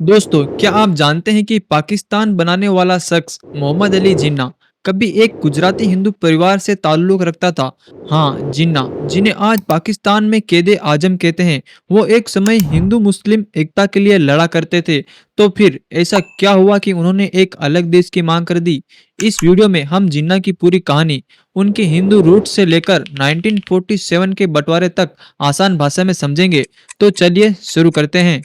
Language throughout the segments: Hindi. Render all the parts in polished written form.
दोस्तों, क्या आप जानते हैं कि पाकिस्तान बनाने वाला शख्स मोहम्मद अली जिन्ना कभी एक गुजराती हिंदू परिवार से ताल्लुक रखता था। हाँ, जिन्ना, जिन्हें आज पाकिस्तान में कैदे आजम कहते हैं, वो एक समय हिंदू मुस्लिम एकता के लिए लड़ा करते थे। तो फिर ऐसा क्या हुआ कि उन्होंने एक अलग देश की मांग कर दी? इस वीडियो में हम जिन्ना की पूरी कहानी, उनके हिंदू रूट से लेकर 1947 के बंटवारे तक आसान भाषा में समझेंगे। तो चलिए शुरू करते हैं।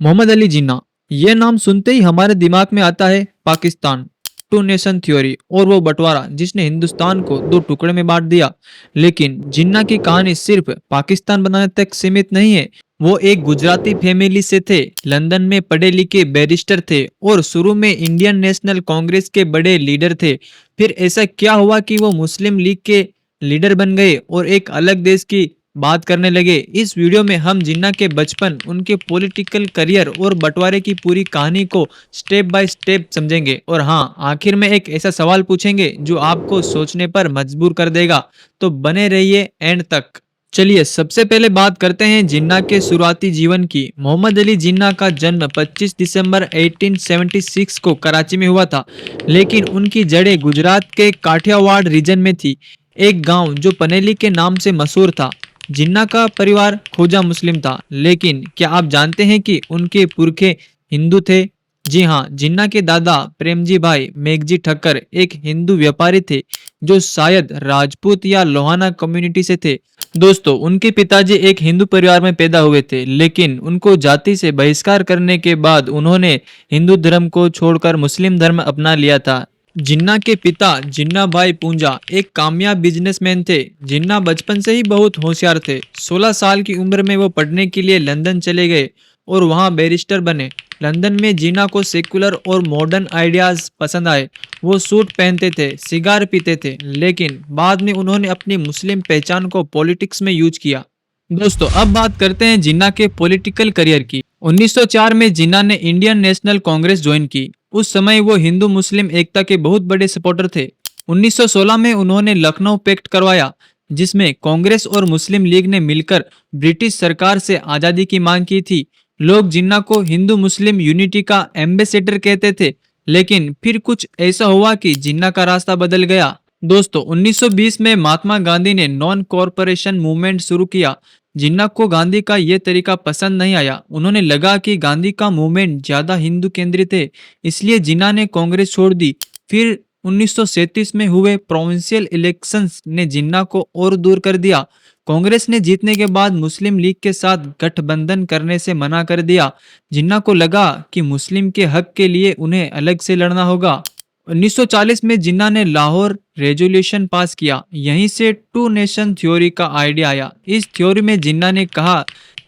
मोहम्मद अली जिन्ना, ये नाम सुनते ही हमारे दिमाग में आता है पाकिस्तान, टू नेशन थ्योरी और वो बंटवारा जिसने हिंदुस्तान को दो टुकड़े में बांट दिया। लेकिन जिन्ना की कहानी सिर्फ पाकिस्तान बनाने तक सीमित नहीं है। वो एक गुजराती फैमिली से थे, लंदन में पढ़े लिखे बैरिस्टर थे और शुरू में इंडियन नेशनल कांग्रेस के बड़े लीडर थे। फिर ऐसा क्या हुआ कि वो मुस्लिम लीग के लीडर बन गए और एक अलग देश की बात करने लगे। इस वीडियो में हम जिन्ना के बचपन, उनके पॉलिटिकल करियर और बंटवारे की पूरी कहानी को स्टेप बाय स्टेप समझेंगे। और हाँ, आखिर में एक ऐसा सवाल पूछेंगे जो आपको सोचने पर मजबूर कर देगा। तो बने रहिए एंड तक। चलिए सबसे पहले बात करते हैं जिन्ना के शुरुआती जीवन की। मोहम्मद अली जिन्ना का जन्म 25 दिसंबर 1876 को कराची में हुआ था, लेकिन उनकी जड़ें गुजरात के काठियावाड़ रीजन में थी, एक गांव जो पनेली के नाम से मशहूर था। जिन्ना का परिवार खोजा मुस्लिम था, लेकिन क्या आप जानते हैं कि उनके पुरखे हिंदू थे? जी हाँ, जिन्ना के दादा प्रेमजी भाई मेघजी ठक्कर एक हिंदू व्यापारी थे, जो शायद राजपूत या लोहाना कम्युनिटी से थे। दोस्तों, उनके पिताजी एक हिंदू परिवार में पैदा हुए थे, लेकिन उनको जाति से बहिष्कार करने के बाद उन्होंने हिंदू धर्म को छोड़कर मुस्लिम धर्म अपना लिया था। जिन्ना के पिता जिन्ना भाई पूंजा एक कामयाब बिजनेसमैन थे। जिन्ना बचपन से ही बहुत होशियार थे। 16 साल की उम्र में वो पढ़ने के लिए लंदन चले गए और वहाँ बैरिस्टर बने। लंदन में जिन्ना को सेकुलर और मॉडर्न आइडियाज पसंद आए। वो सूट पहनते थे, सिगार पीते थे, लेकिन बाद में उन्होंने अपनी मुस्लिम पहचान को पॉलिटिक्स में यूज किया। दोस्तों, अब बात करते हैं जिन्ना के पॉलिटिकल करियर की। 1904 में जिन्ना ने इंडियन नेशनल कांग्रेस ज्वाइन की। उस समय वो हिंदू मुस्लिम एकता के बहुत बड़े सपोर्टर थे। 1916 में उन्होंने लखनऊ पैक्ट करवाया, जिसमें कांग्रेस और मुस्लिम लीग ने मिलकर ब्रिटिश सरकार से आजादी की मांग की थी। लोग जिन्ना को हिंदू मुस्लिम यूनिटी का एम्बेसडर कहते थे, लेकिन फिर कुछ ऐसा हुआ कि जिन्ना का रास्ता बदल गया। दोस्तों, 1920 में महात्मा गांधी ने नॉन कॉरपोरेशन मूवमेंट शुरू किया। जिन्ना को गांधी का ये तरीका पसंद नहीं आया। उन्होंने लगा कि गांधी का मूवमेंट ज्यादा हिंदू केंद्रित है, इसलिए जिन्ना ने कांग्रेस छोड़ दी। फिर 1937 में हुए प्रोविंशियल इलेक्शंस ने जिन्ना को और दूर कर दिया। कांग्रेस ने जीतने के बाद मुस्लिम लीग के साथ गठबंधन करने से मना कर दिया। जिन्ना को लगा कि मुस्लिम के हक के लिए उन्हें अलग से लड़ना होगा। 1940 में जिन्ना ने लाहौर रेजोल्यूशन पास किया। यहीं से टू नेशन थ्योरी का आइडिया आया। इस थ्योरी में जिन्ना ने कहा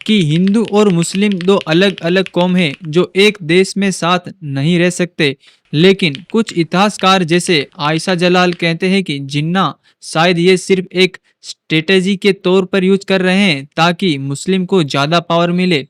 कि हिंदू और मुस्लिम दो अलग अलग कौम हैं जो एक देश में साथ नहीं रह सकते। लेकिन कुछ इतिहासकार जैसे आयशा जलाल कहते हैं कि जिन्ना शायद ये सिर्फ एक स्ट्रेटेजी के तौर पर यूज कर रहे हैं ताकि मुस्लिम को ज्यादा पावर मिले।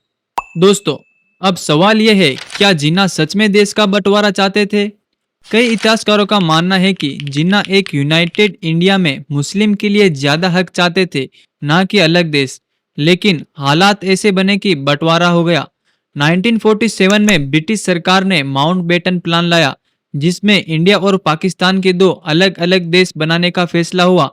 दोस्तों, अब सवाल यह है, क्या जिन्ना सच में देश का बंटवारा चाहते थे? कई इतिहासकारों का मानना है कि जिन्ना एक यूनाइटेड इंडिया में मुस्लिम के लिए ज्यादा हक चाहते थे, ना कि अलग देश। लेकिन हालात ऐसे बने कि बंटवारा हो गया। 1947 में ब्रिटिश सरकार ने माउंटबेटन प्लान लाया, जिसमें इंडिया और पाकिस्तान के दो अलग अलग देश बनाने का फैसला हुआ।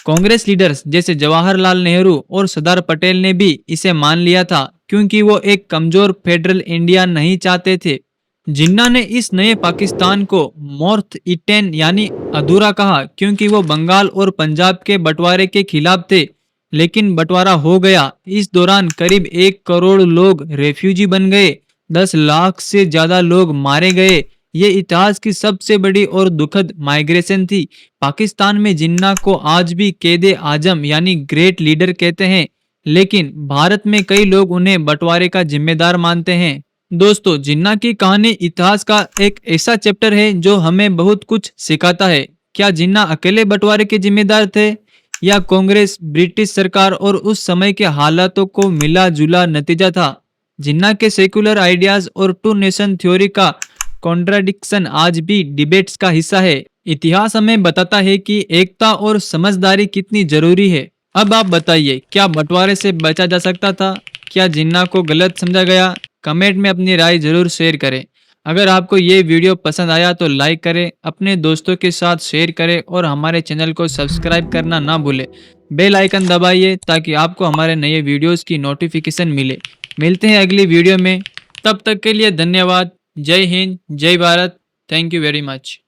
कांग्रेस लीडर्स जैसे जवाहरलाल नेहरू और सरदार पटेल ने भी इसे मान लिया था, क्योंकि वो एक कमजोर फेडरल इंडिया नहीं चाहते थे। जिन्ना ने इस नए पाकिस्तान को नॉर्थ ईस्टर्न यानी अधूरा कहा, क्योंकि वो बंगाल और पंजाब के बंटवारे के खिलाफ थे। लेकिन बंटवारा हो गया। इस दौरान करीब 1 करोड़ लोग रेफ्यूजी बन गए। 10 लाख से ज्यादा लोग मारे गए। ये इतिहास की सबसे बड़ी और दुखद माइग्रेशन थी। पाकिस्तान में जिन्ना को आज भी कैदे आजम यानी ग्रेट लीडर कहते हैं, लेकिन भारत में कई लोग उन्हें बंटवारे का जिम्मेदार मानते हैं। दोस्तों, जिन्ना की कहानी इतिहास का एक ऐसा चैप्टर है जो हमें बहुत कुछ सिखाता है। क्या जिन्ना अकेले बंटवारे के जिम्मेदार थे, या कांग्रेस, ब्रिटिश सरकार और उस समय के हालातों को मिला जुला नतीजा था? जिन्ना के सेकुलर आइडियाज और टू नेशन थ्योरी का कॉन्ट्राडिक्शन आज भी डिबेट्स का हिस्सा है। इतिहास हमें बताता है कि एकता और समझदारी कितनी जरूरी है। अब आप बताइए, क्या बंटवारे से बचा जा सकता था? क्या जिन्ना को गलत समझा गया? कमेंट में अपनी राय ज़रूर शेयर करें। अगर आपको ये वीडियो पसंद आया तो लाइक करें, अपने दोस्तों के साथ शेयर करें और हमारे चैनल को सब्सक्राइब करना ना भूलें। बेल आइकन दबाइए ताकि आपको हमारे नए वीडियोस की नोटिफिकेशन मिले। मिलते हैं अगली वीडियो में, तब तक के लिए धन्यवाद। जय हिंद, जय Bharat. Thank you very much.